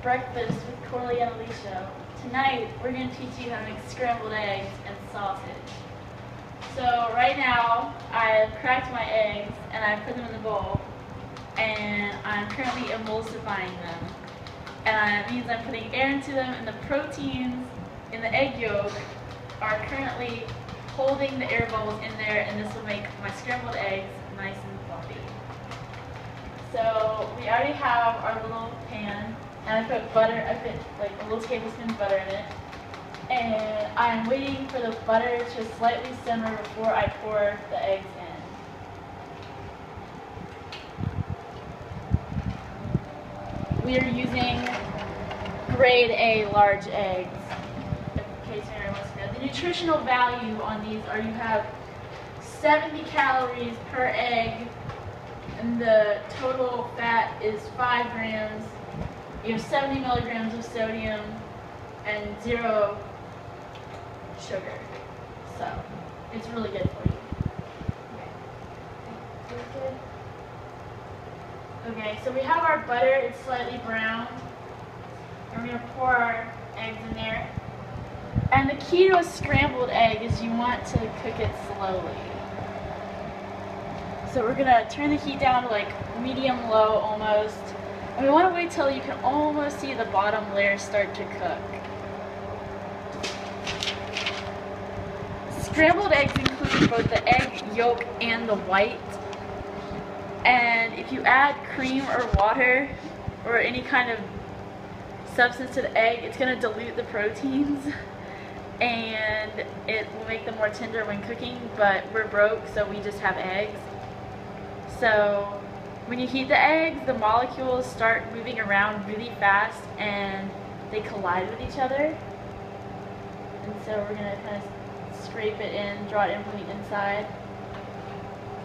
Breakfast with Corley and Alicia. Tonight, we're going to teach you how to make scrambled eggs and sausage. So right now, I've cracked my eggs and I've put them in the bowl, and I'm currently emulsifying them. And that means I'm putting air into them, and the proteins in the egg yolk are currently holding the air bubbles in there, and this will make my scrambled eggs nice and fluffy. So we already have our little pan, and I put butter, I put like a little tablespoon of butter in it. And I'm waiting for the butter to slightly simmer before I pour the eggs in. We are using grade A large eggs, in case anyone wants to know. The nutritional value on these are you have 70 calories per egg, and the total fat is 5 grams. You have 70 milligrams of sodium and 0 sugar. So it's really good for you. Okay, so we have our butter, it's slightly browned. And we're going to pour our eggs in there. And the key to a scrambled egg is you want to cook it slowly. So we're going to turn the heat down to like medium-low almost. And we want to wait till you can almost see the bottom layer start to cook. Scrambled eggs include both the egg yolk and the white. And if you add cream or water or any kind of substance to the egg, it's going to dilute the proteins and it will make them more tender when cooking, but we're broke, so we just have eggs. So when you heat the eggs, the molecules start moving around really fast and they collide with each other. And so we're going to kind of scrape it in, draw it in from the inside.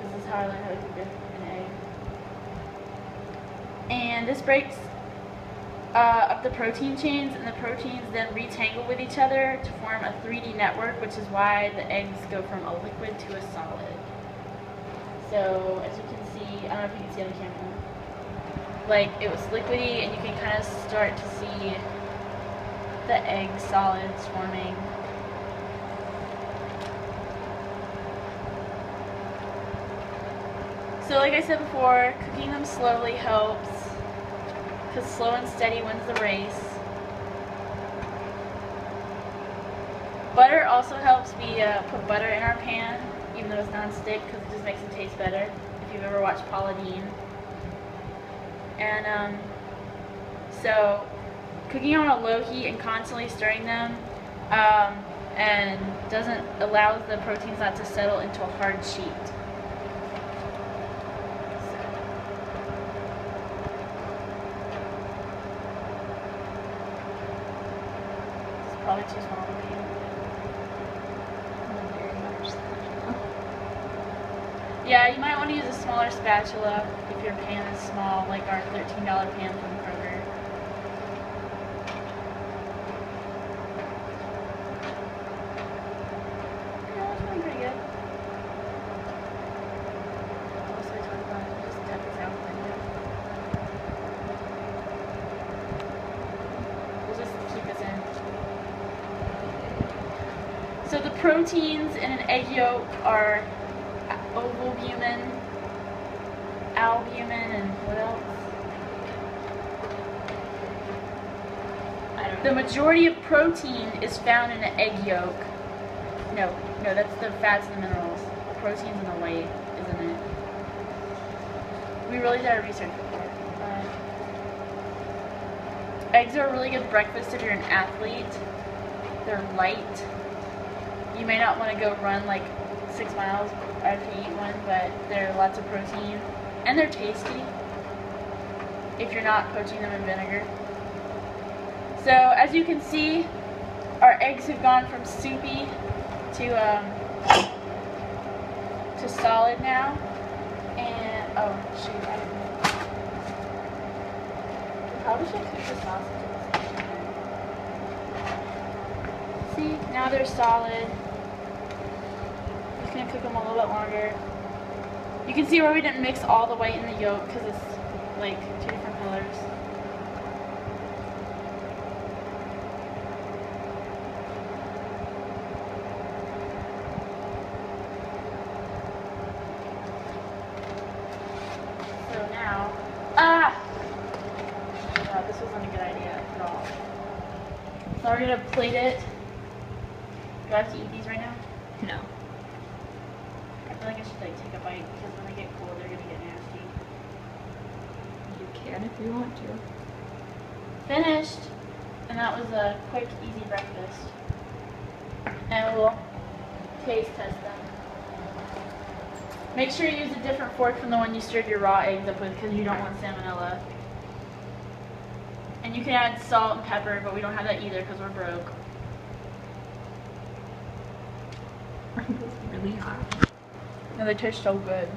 This is how I learned how to cook an egg. And this breaks up the protein chains, and the proteins then retangle with each other to form a 3D network, which is why the eggs go from a liquid to a solid. So as you can see, I don't know if you can see on the camera, like it was liquidy, and you can kind of start to see the egg solids forming. So like I said before, cooking them slowly helps, because slow and steady wins the race. Butter also helps. We put butter in our pan, even though it's non-stick, because it just makes it taste better, if you've ever watched Paula Deen. And so cooking on a low heat and constantly stirring them and allows the proteins not to settle into a hard sheet. Probably too small for you. Yeah, you might want to use a smaller spatula if your pan is small, like our $13 pan from Kroger. Yeah, that's doing pretty good. What was I talking about? Just cut this out. We'll just keep this in. So the proteins in an egg yolk are ovalbumin, albumin, and what else? I don't know. The majority of protein is found in an egg yolk. No, that's the fats and the minerals. The protein's in the white, isn't it? We really did our research before. Eggs are a really good breakfast if you're an athlete. They're light. You may not want to go run like 6 miles after you eat one, but they're lots of protein, and they're tasty if you're not poaching them in vinegar. So as you can see, our eggs have gone from soupy to solid now. And oh shoot, I probably should cook the sausages. See, now they're solid. Gonna cook them a little bit longer. You can see where we didn't mix all the white in the yolk because it's like 2 different colors. So we're gonna plate it. Do I have to eat these right now? No. I feel like I should like take a bite because when they get cold, they're gonna get nasty. You can if you want to. Finished. And that was a quick, easy breakfast. And we'll taste test them. Make sure you use a different fork from the one you stirred your raw eggs up with because you don't want salmonella. And you can add salt and pepper, but we don't have that either because we're broke. It's really hot. No, they taste so good.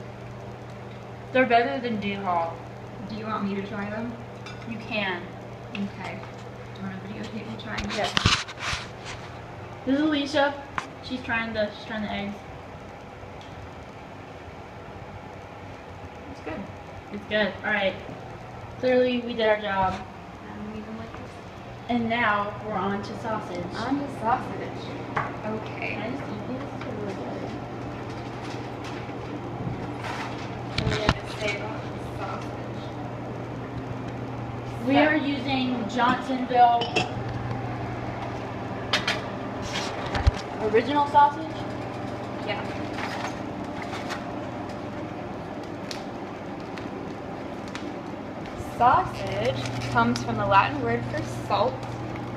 They're better than D-Hall. Do you want me to try them? You can. Okay. Do you want to videotape me trying? Yes. This is Alicia. She's trying the eggs. It's good. It's good. All right. Clearly, we did our job. I don't even like this. And now we're on to sausage. On the sausage. Okay. Can I just eat these? They're really good. What are you going to say about the sausage? We are using Johnsonville original sausage. Yeah. Sausage comes from the Latin word for salt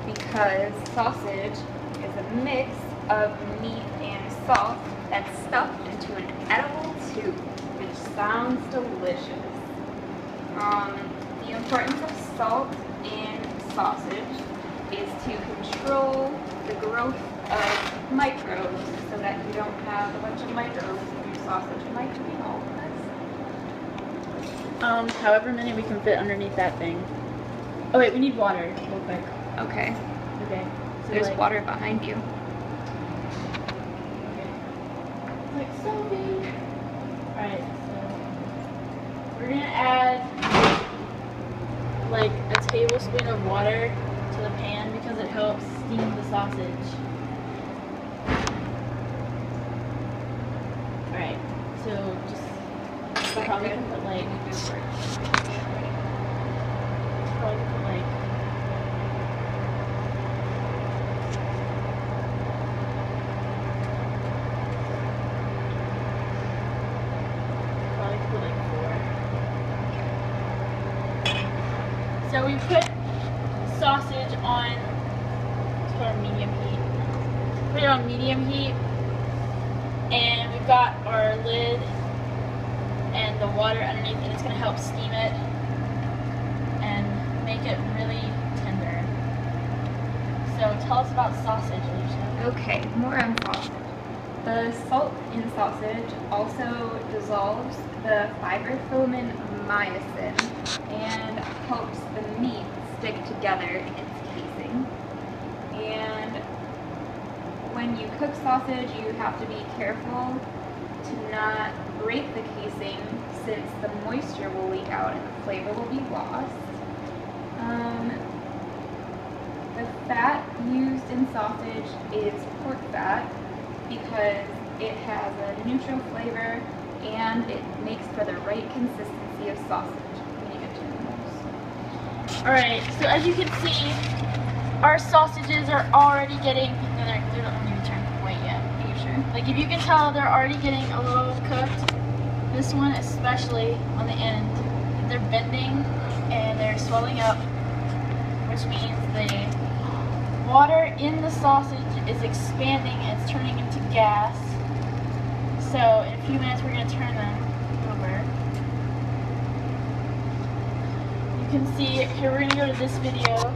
because sausage is a mix of meat and salt that's stuffed into an edible tube, which sounds delicious. The importance of salt in sausage is to control the growth of microbes so that you don't have a bunch of microbes in your sausage. Am I doing all of this? However many we can fit underneath that thing. Oh wait, we need water real quick. Okay. Okay. So There's like, water behind you. Okay. Like Sophie. Alright, so we're gonna add like a tablespoon of water to the pan because it helps steam the sausage. Alright, so just probably can put like probably put like probably put like 4. So we put sausage on, let's put it on medium heat. Put it on medium heat, and we've got our lid and the water underneath, and it's going to help steam it and make it really tender. So tell us about sausage, Alicia. Okay, more on sausage. The salt in sausage also dissolves the fibrofilament myosin and helps the meat stick together in its casing. And when you cook sausage, you have to be careful to not break the casing since the moisture will leak out and the flavor will be lost. The fat used in sausage is pork fat because it has a neutral flavor and it makes for the right consistency of sausage. Alright, so as you can see, our sausages are already getting, no, they don't even turn white yet. Are you sure? Like if you can tell, they're already getting a little cooked. This one especially on the end, they're bending and they're swelling up, which means the water in the sausage is expanding and it's turning into gas. So in a few minutes we're going to turn them over. You can see, here we're going to go to this video.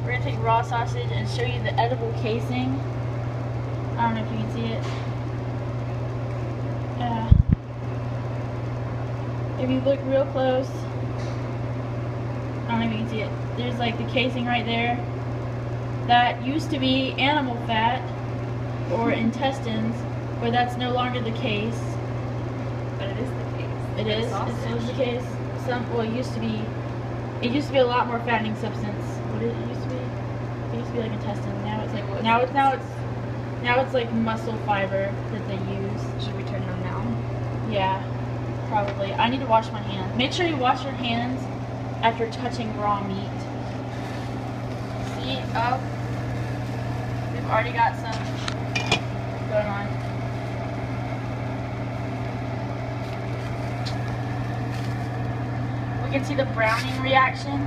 We're going to take raw sausage and show you the edible casing. I don't know if you can see it. If you look real close, I don't know if you can see it. There's like the casing right there. That used to be animal fat or intestines, but that's no longer the case. But it is the case. It is. It still is the case. Well, it used to be. It used to be a lot more fattening substance. What did it used to be? It used to be like intestine. Now it's like now it's like muscle fiber that they use. Should we turn them now? Yeah, probably. I need to wash my hands. Make sure you wash your hands after touching raw meat. See, already got some going on. We can see the browning reaction.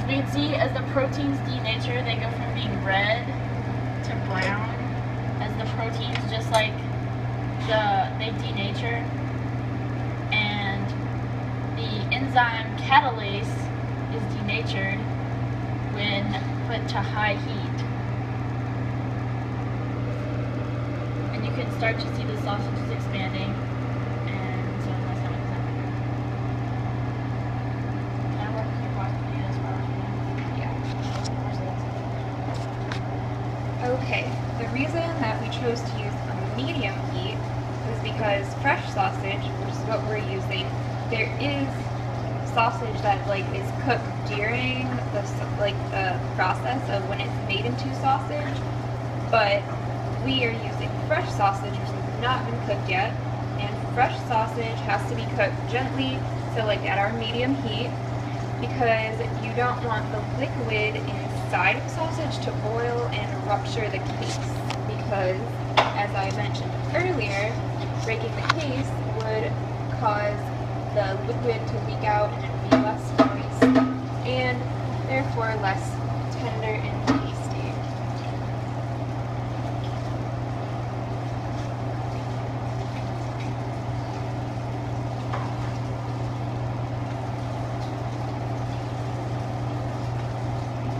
We can see as the proteins denature, they go from being red to brown as the proteins, just like they denature. And the enzyme catalase is denatured when put to high heat. And you can start to see the sausages expanding. And so that's how it's happening. Can I work your watch video as well? Okay, the reason that we chose to use a medium heat is because fresh sausage, which is what we're using, there is sausage that is cooked during the process of when it's made into sausage, but we are using fresh sausage which has not been cooked yet, and fresh sausage has to be cooked gently, so at our medium heat, because you don't want the liquid inside of sausage to boil and rupture the case, because as I mentioned earlier, breaking the case would cause the liquid to leak out and it would be less moist and therefore less tender and tasty.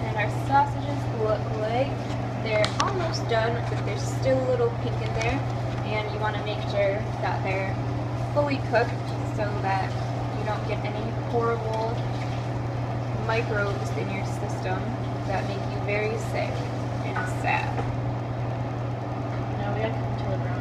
And our sausages look like they're almost done, but there's still a little pink in there, and you want to make sure that they're fully cooked so that you don't get any horrible microbes in your system that make you very sick and sad. No, we gotta cook until they're brown.